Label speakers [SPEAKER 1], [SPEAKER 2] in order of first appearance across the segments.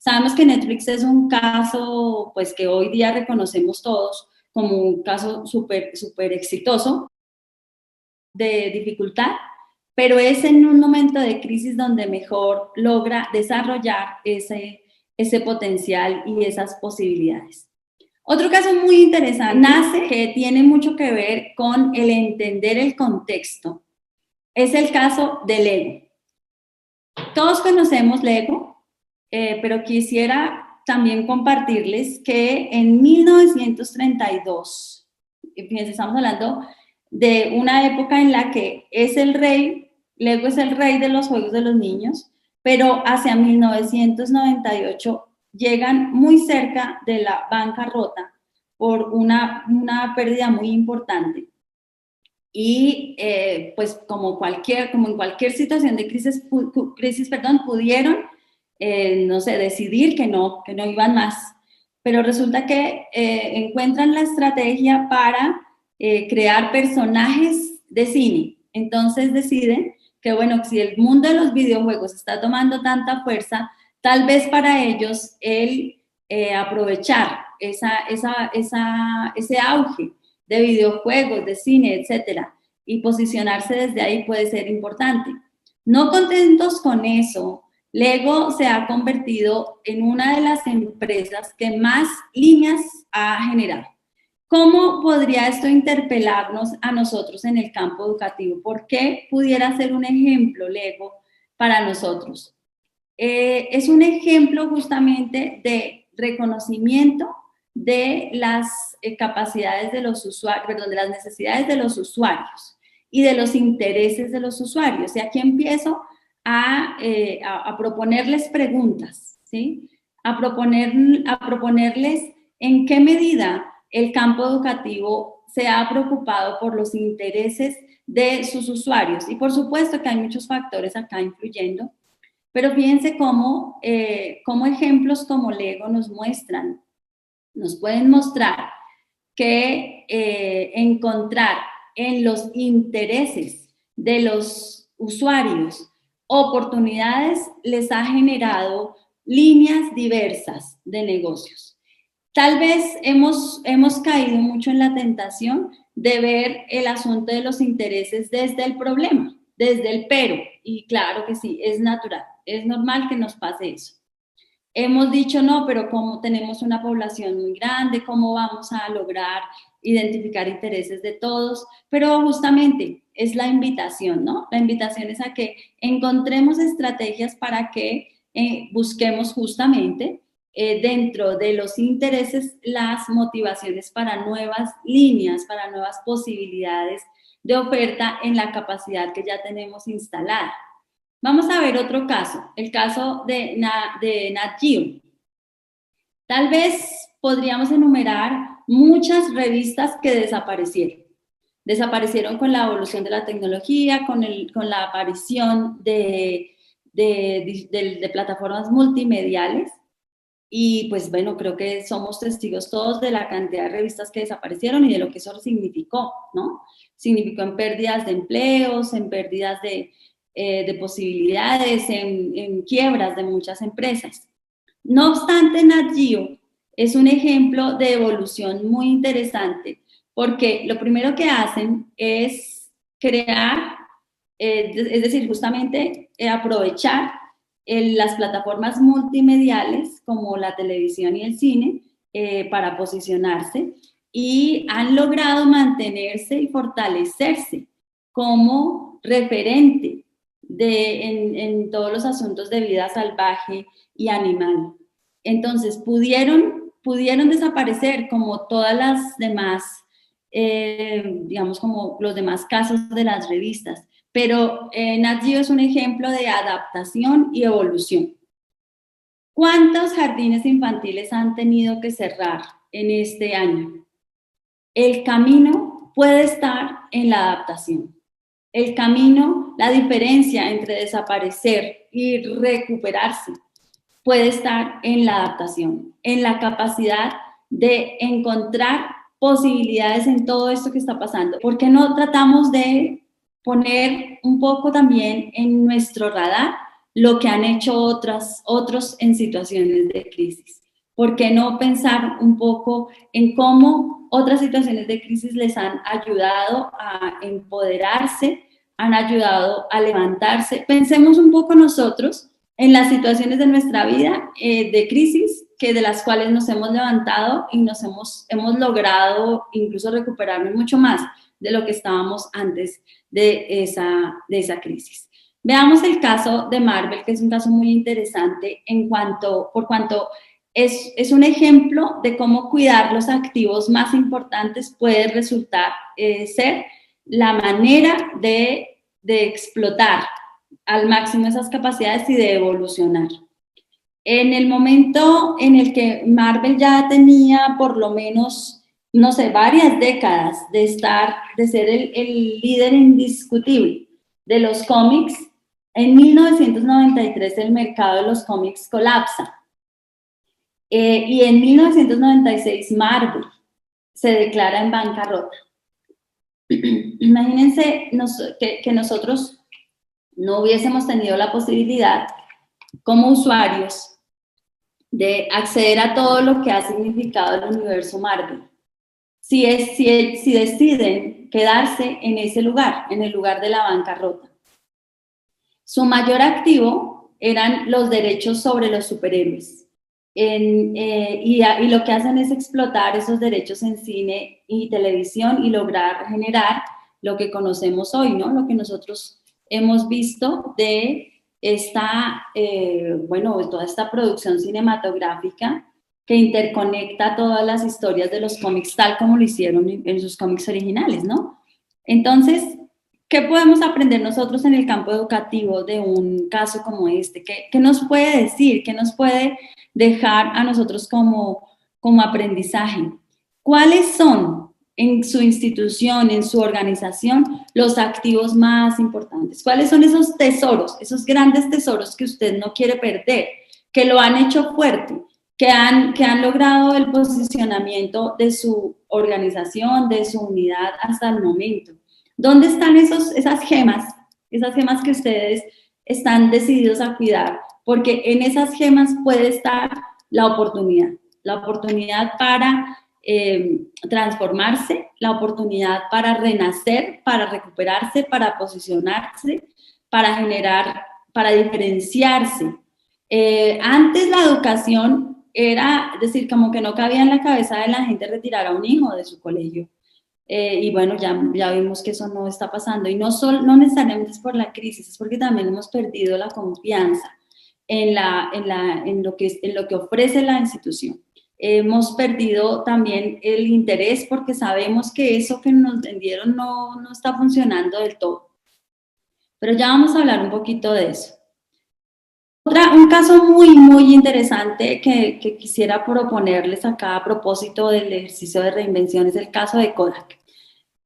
[SPEAKER 1] Sabemos que Netflix es un caso, pues, que hoy día reconocemos todos como un caso súper exitoso de dificultad, pero es en un momento de crisis donde mejor logra desarrollar ese potencial y esas posibilidades. Otro caso muy interesante nace que tiene mucho que ver con el entender el contexto. Es el caso de Lego. Todos conocemos Lego, pero quisiera también compartirles que en 1932, fíjense, estamos hablando de una época en la que es el rey, Lego es el rey de los juegos de los niños, pero hacia 1998 llegan muy cerca de la bancarrota por una pérdida muy importante. Y pues como en cualquier situación de crisis, pudieron, no sé, decidir que no iban más. Pero resulta que encuentran la estrategia para crear personajes de cine. Entonces deciden que, bueno, si el mundo de los videojuegos está tomando tanta fuerza, tal vez para ellos el aprovechar ese auge de videojuegos, de cine, etcétera, y posicionarse desde ahí puede ser importante. No contentos con eso, Lego se ha convertido en una de las empresas que más líneas ha generado. ¿Cómo podría esto interpelarnos a nosotros en el campo educativo? ¿Por qué pudiera ser un ejemplo Lego para nosotros? Es un ejemplo justamente de reconocimiento de las capacidades de los usuarios, perdón, de las necesidades de los usuarios y de los intereses de los usuarios. Y aquí empiezo a proponerles preguntas, ¿sí? A proponerles en qué medida el campo educativo se ha preocupado por los intereses de sus usuarios. Y por supuesto que hay muchos factores acá influyendo, pero fíjense cómo ejemplos como Lego nos pueden mostrar que encontrar en los intereses de los usuarios oportunidades les ha generado líneas diversas de negocios. Tal vez hemos caído mucho en la tentación de ver el asunto de los intereses desde el problema, desde el pero, y claro que sí, es natural, es normal que nos pase eso. Hemos dicho, no, pero como tenemos una población muy grande, ¿cómo vamos a lograr identificar intereses de todos? Pero justamente es la invitación, ¿no? La invitación es a que encontremos estrategias para que busquemos justamente dentro de los intereses las motivaciones para nuevas líneas, para nuevas posibilidades de oferta en la capacidad que ya tenemos instalada. Vamos a ver otro caso, el caso de Nat Geo. Tal vez podríamos enumerar muchas revistas que desaparecieron. Desaparecieron con la evolución de la tecnología, con la aparición de plataformas multimediales. Y pues bueno, creo que somos testigos todos de la cantidad de revistas que desaparecieron y de lo que eso significó, ¿no? Significó en pérdidas de empleos, en pérdidas de posibilidades, en quiebras de muchas empresas. No obstante, Nat Geo es un ejemplo de evolución muy interesante porque lo primero que hacen es crear, es decir, justamente aprovechar las plataformas multimediales como la televisión y el cine para posicionarse y han logrado mantenerse y fortalecerse como referente en todos los asuntos de vida salvaje y animal. Entonces, pudieron desaparecer como todas las demás, digamos, como los demás casos de las revistas, pero Nat Geo es un ejemplo de adaptación y evolución. ¿Cuántos jardines infantiles han tenido que cerrar en este año? El camino puede estar en la adaptación. El camino, la diferencia entre desaparecer y recuperarse puede estar en la adaptación, en la capacidad de encontrar posibilidades en todo esto que está pasando. ¿Por qué no tratamos de poner un poco también en nuestro radar lo que han hecho otros en situaciones de crisis. ¿Por qué no pensar un poco en cómo otras situaciones de crisis les han ayudado a empoderarse, han ayudado a levantarse? Pensemos un poco nosotros en las situaciones de nuestra vida de crisis, que de las cuales nos hemos levantado y hemos logrado incluso recuperarnos mucho más de lo que estábamos antes de esa crisis. Veamos el caso de Marvel, que es un caso muy interesante por cuanto es un ejemplo de cómo cuidar los activos más importantes puede resultar ser la manera de explotar al máximo esas capacidades y de evolucionar. En el momento en el que Marvel ya tenía por lo menos, no sé, varias décadas de ser el líder indiscutible de los cómics, en 1993 el mercado de los cómics colapsa. Y en 1996 Marvel se declara en bancarrota. Imagínense que nosotros no hubiésemos tenido la posibilidad como usuarios de acceder a todo lo que ha significado el universo Marvel. Si deciden quedarse en ese lugar, en el lugar de la bancarrota. Su mayor activo eran los derechos sobre los superhéroes. Y lo que hacen es explotar esos derechos en cine y televisión y lograr generar lo que conocemos hoy, ¿no? Lo que nosotros hemos visto de toda esta producción cinematográfica que interconecta todas las historias de los cómics tal como lo hicieron en sus cómics originales, ¿no? Entonces, ¿qué podemos aprender nosotros en el campo educativo de un caso como este? ¿Qué nos puede decir? ¿Qué nos puede dejar a nosotros como aprendizaje? ¿Cuáles son en su institución, en su organización, los activos más importantes? ¿Cuáles son esos tesoros, esos grandes tesoros que usted no quiere perder, que lo han hecho fuerte, que han logrado el posicionamiento de su organización, de su unidad hasta el momento? ¿Dónde están esas gemas que ustedes están decididos a cuidar? Porque en esas gemas puede estar la oportunidad para transformarse, la oportunidad para renacer, para recuperarse, para posicionarse, para generar, para diferenciarse. Antes la educación era, es decir, como que no cabía en la cabeza de la gente retirar a un hijo de su colegio. Y bueno, ya vimos que eso no está pasando. Y no necesariamente es por la crisis, es porque también hemos perdido la confianza en lo que ofrece la institución. Hemos perdido también el interés porque sabemos que eso que nos vendieron no está funcionando del todo. Pero ya vamos a hablar un poquito de eso. Un caso muy, muy interesante que quisiera proponerles acá a propósito del ejercicio de reinvención es el caso de Kodak.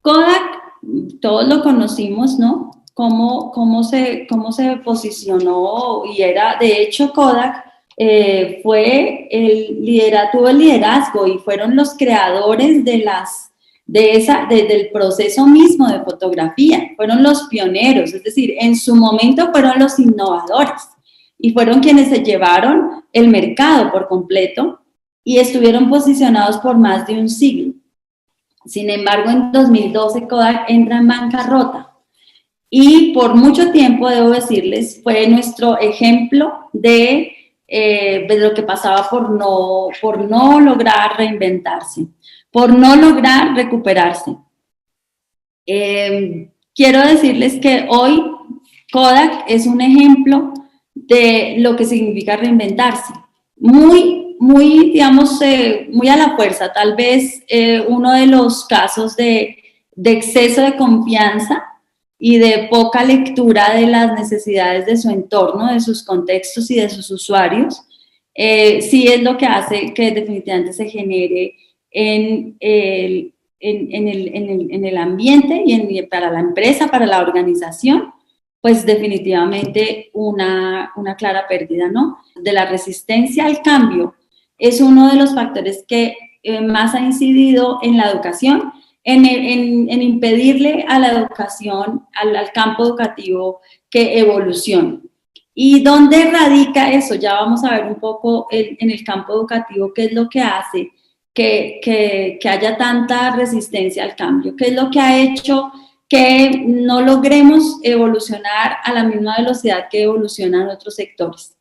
[SPEAKER 1] Kodak, todos lo conocimos, ¿no? Cómo se posicionó y era, de hecho, Kodak tuvo el liderazgo y fueron los creadores del proceso mismo de fotografía, fueron los pioneros, es decir, en su momento fueron los innovadores y fueron quienes se llevaron el mercado por completo y estuvieron posicionados por más de un siglo. Sin embargo, en 2012 Kodak entra en bancarrota y por mucho tiempo, debo decirles, fue nuestro ejemplo de lo que pasaba por no lograr reinventarse, por no lograr recuperarse. Quiero decirles que hoy Kodak es un ejemplo de lo que significa reinventarse. Muy, digamos, muy a la fuerza. Tal vez uno de los casos de exceso de confianza y de poca lectura de las necesidades de su entorno, de sus contextos y de sus usuarios, sí es lo que hace que definitivamente se genere en el ambiente y para la empresa, para la organización, pues definitivamente una clara pérdida, ¿no? De la resistencia al cambio es uno de los factores que más ha incidido en la educación, en impedirle a la educación, al campo educativo que evolucione. ¿Y dónde radica eso? Ya vamos a ver un poco en el campo educativo qué es lo que hace que haya tanta resistencia al cambio, qué es lo que ha hecho que no logremos evolucionar a la misma velocidad que evolucionan otros sectores.